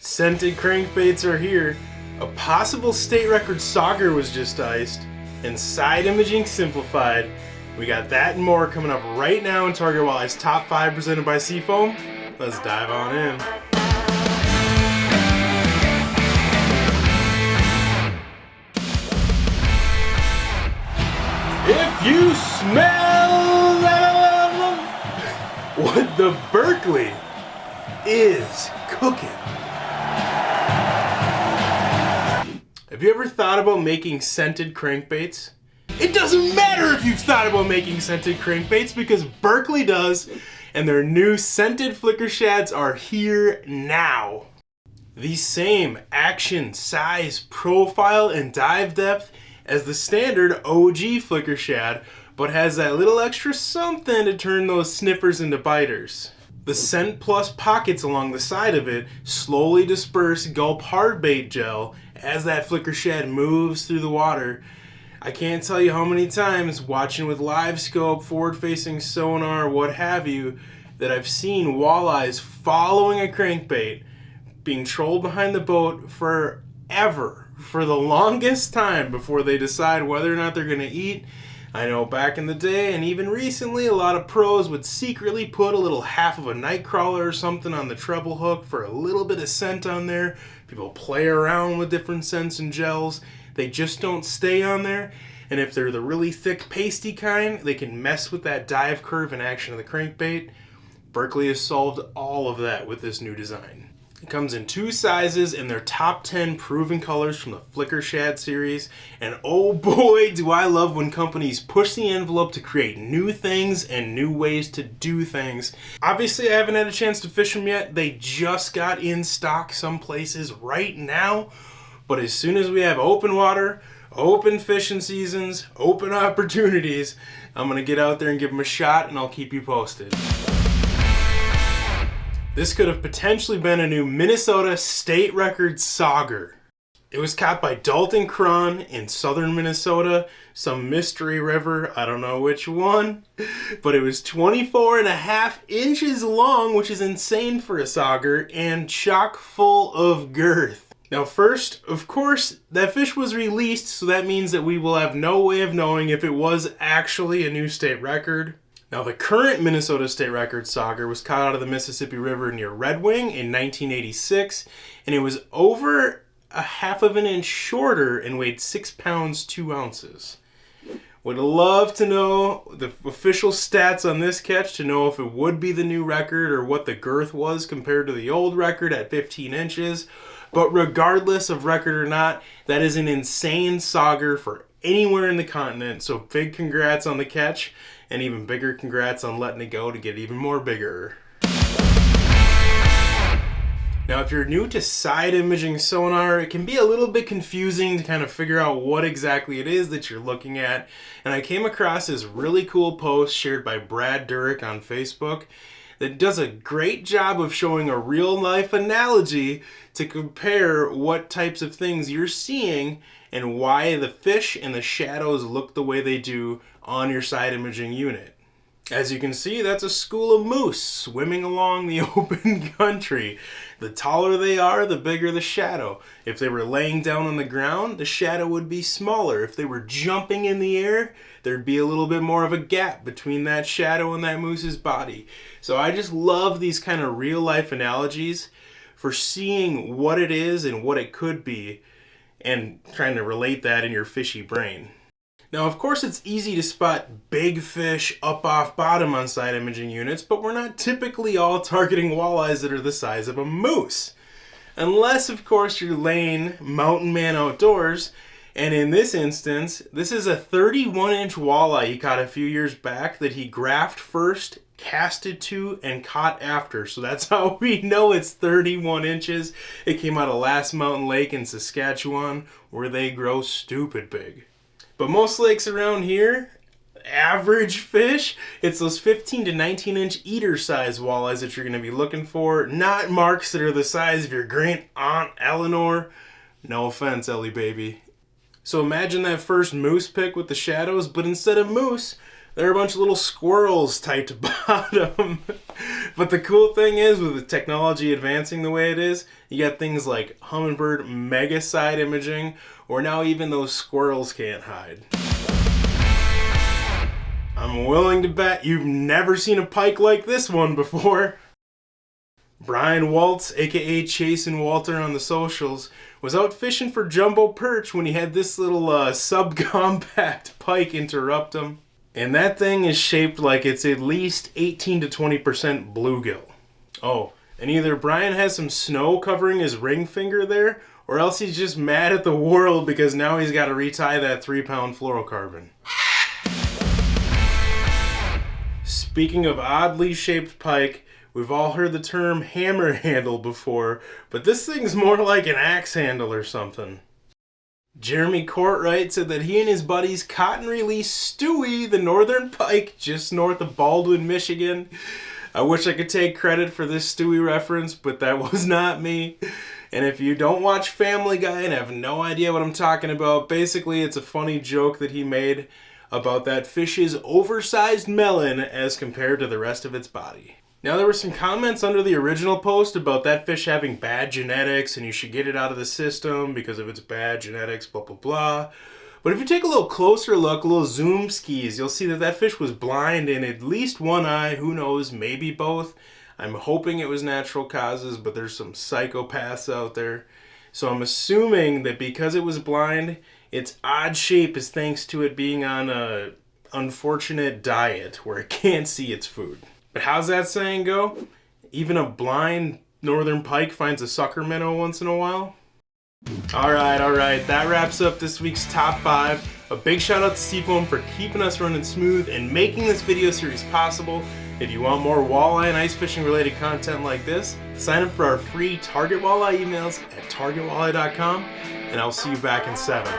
Scented crankbaits are here, a possible state record sauger was just iced, and side imaging simplified. We got that and more coming up right now in Target Walleye's Top 5 presented by Seafoam. Let's dive on in. If you smell what the Berkley is cooking. Have you ever thought about making scented crankbaits? It doesn't matter if you've thought about making scented crankbaits because Berkley does, and their new scented flicker shads are here now. The same action, size, profile, and dive depth as the standard OG flicker shad, but has that little extra something to turn those sniffers into biters. The Scent Plus pockets along the side of it slowly disperse gulp hard bait gel as that flicker shad moves through the water. I can't tell you how many times watching with live scope, forward facing sonar, what have you, that I've seen walleyes following a crankbait being trolled behind the boat forever, for the longest time before they decide whether or not they're going to eat. I know back in the day and even recently a lot of pros would secretly put a little half of a night crawler or something on the treble hook for a little bit of scent on there. People play around with different scents and gels. They just don't stay on there. And if they're the really thick pasty kind, they can mess with that dive curve and action of the crankbait. Berkley has solved all of that with this new design. It comes in two sizes in their top 10 proven colors from the Flicker Shad series. And oh boy, do I love when companies push the envelope to create new things and new ways to do things. Obviously, I haven't had a chance to fish them yet. They just got in stock some places right now. But as soon as we have open water, open fishing seasons, open opportunities, I'm going to get out there and give them a shot, and I'll keep you posted. This could have potentially been a new Minnesota state record sauger. It was caught by Dalton Cron in southern Minnesota, some mystery river, I don't know which one, but it was 24.5 inches long, which is insane for a sauger, and chock full of girth. Now first, of course, that fish was released, so that means that we will have no way of knowing if it was actually a new state record. Now, the current Minnesota state record sauger was caught out of the Mississippi River near Red Wing in 1986, and it was over a half of an inch shorter and weighed 6 pounds 2 ounces. Would love to know the official stats on this catch to know if it would be the new record or what the girth was compared to the old record at 15 inches. But regardless of record or not, that is an insane sauger for anywhere in the continent, so big congrats on the catch. And even bigger congrats on letting it go to get even more bigger. Now, if you're new to side imaging sonar, it can be a little bit confusing to kind of figure out what exactly it is that you're looking at. And I came across this really cool post shared by Brad Durick on Facebook that does a great job of showing a real life analogy to compare what types of things you're seeing and why the fish and the shadows look the way they do on your side imaging unit. As you can see, that's a school of moose swimming along the open country. The taller they are, the bigger the shadow. If they were laying down on the ground, the shadow would be smaller. If they were jumping in the air, there'd be a little bit more of a gap between that shadow and that moose's body. So I just love these kind of real life analogies for seeing what it is and what it could be and trying to relate that in your fishy brain. Now, of course, it's easy to spot big fish up off bottom on side imaging units, but we're not typically all targeting walleyes that are the size of a moose. Unless, of course, you're laying Mountain Man Outdoors, and in this instance, this is a 31-inch walleye he caught a few years back that he graphed first, casted to, and caught after. So that's how we know it's 31 inches. It came out of Last Mountain Lake in Saskatchewan, where they grow stupid big. But most lakes around here, average fish, it's those 15 to 19 inch eater size walleyes that you're going to be looking for, not marks that are the size of your great aunt Eleanor. No offense, Ellie baby. So imagine that first moose pick with the shadows, but instead of moose, There are a bunch of little squirrels tied to bottom. But the cool thing is, with the technology advancing the way it is, you got things like Humminbird mega side imaging, or now even those squirrels can't hide. I'm willing to bet you've never seen a pike like this one before. Brian Waltz, aka Chasin' Walter on the socials, was out fishing for jumbo perch when he had this little subcompact pike interrupt him. And that thing is shaped like it's at least 18 to 20% bluegill. Oh, and either Brian has some snow covering his ring finger there, or else he's just mad at the world because now he's got to retie that 3-pound fluorocarbon. Speaking of oddly shaped pike, we've all heard the term hammer handle before, but this thing's more like an axe handle or something. Jeremy Courtwright said that he and his buddies caught and released Stewie, the northern pike, just north of Baldwin, Michigan. I wish I could take credit for this Stewie reference, but that was not me. And if you don't watch Family Guy and have no idea what I'm talking about, basically it's a funny joke that he made about that fish's oversized melon as compared to the rest of its body. Now, there were some comments under the original post about that fish having bad genetics and you should get it out of the system because of its bad genetics, blah, blah, blah. But if you take a little closer look, a little zoom skis, you'll see that that fish was blind in at least one eye, who knows, maybe both. I'm hoping it was natural causes, but there's some psychopaths out there. So I'm assuming that because it was blind, its odd shape is thanks to it being on a unfortunate diet where it can't see its food. But how's that saying go? Even a blind northern pike finds a sucker minnow once in a while? Alright, that wraps up this week's top 5. A big shout out to Seafoam for keeping us running smooth and making this video series possible. If you want more walleye and ice fishing related content like this, sign up for our free Target Walleye emails at targetwalleye.com, and I'll see you back in 7.